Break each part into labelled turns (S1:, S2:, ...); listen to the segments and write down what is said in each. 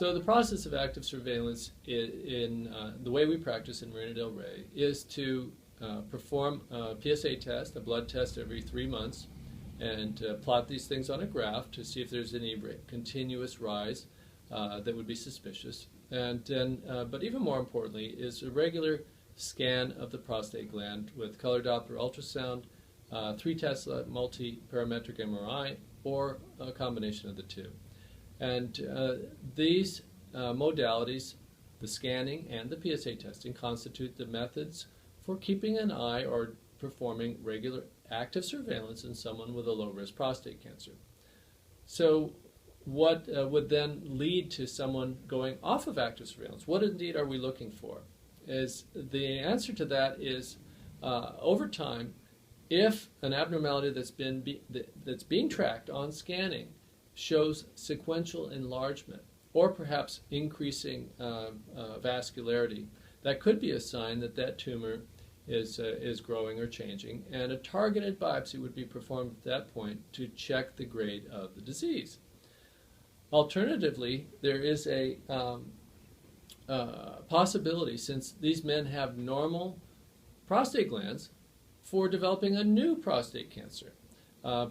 S1: So the process of active surveillance in the way we practice in Marina del Rey is to perform a PSA test, a blood test every 3 months, and plot these things on a graph to see if there's any continuous rise that would be suspicious. And then, but even more importantly, is a regular scan of the prostate gland with Color Doppler ultrasound, 3 Tesla multi-parametric MRI, or a combination of the two. And these modalities, the scanning and the PSA testing, constitute the methods for keeping an eye or performing regular active surveillance in someone with a low-risk prostate cancer. So what would then lead to someone going off of active surveillance? What indeed are we looking for? The answer to that is, over time, if an abnormality that's being tracked on scanning shows sequential enlargement, or perhaps increasing vascularity, that could be a sign that that tumor is growing or changing, and a targeted biopsy would be performed at that point to check the grade of the disease. Alternatively, there is a possibility, since these men have normal prostate glands, for developing a new prostate cancer.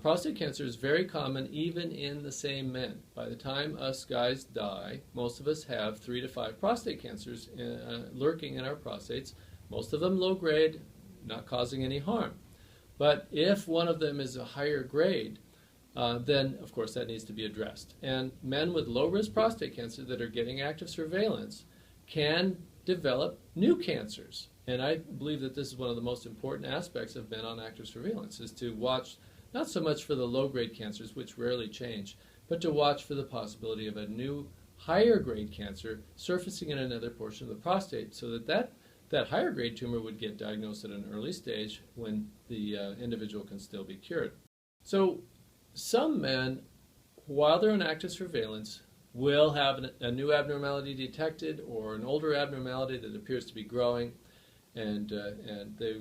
S1: Prostate cancer is very common even in the same men. By the time us guys die, most of us have 3 to 5 prostate cancers lurking in our prostates, most of them low grade, not causing any harm. But if one of them is a higher grade, then of course that needs to be addressed. And men with low risk prostate cancer that are getting active surveillance can develop new cancers. And I believe that this is one of the most important aspects of men on active surveillance, is to watch not so much for the low-grade cancers, which rarely change, but to watch for the possibility of a new higher-grade cancer surfacing in another portion of the prostate, so that higher-grade tumor would get diagnosed at an early stage when the individual can still be cured. So some men, while they're on active surveillance, will have a new abnormality detected or an older abnormality that appears to be growing, and they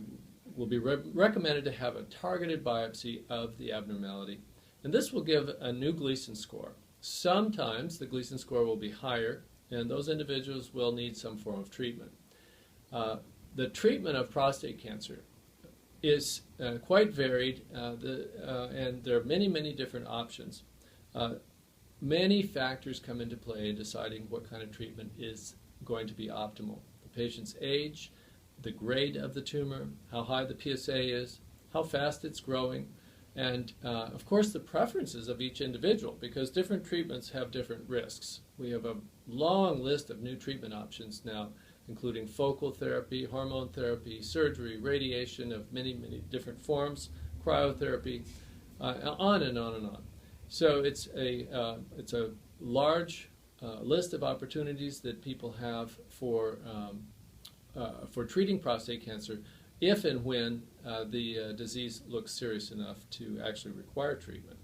S1: will be recommended to have a targeted biopsy of the abnormality. And this will give a new Gleason score. Sometimes the Gleason score will be higher, and those individuals will need some form of treatment. The treatment of prostate cancer is quite varied, and there are many, many different options. Many factors come into play in deciding what kind of treatment is going to be optimal. The patient's age, the grade of the tumor, how high the PSA is, how fast it's growing, and of course the preferences of each individual, because different treatments have different risks. We have a long list of new treatment options now, including focal therapy, hormone therapy, surgery, radiation of many, many different forms, cryotherapy, on and on and on. So it's a large list of opportunities that people have for treating prostate cancer, if and when the disease looks serious enough to actually require treatment.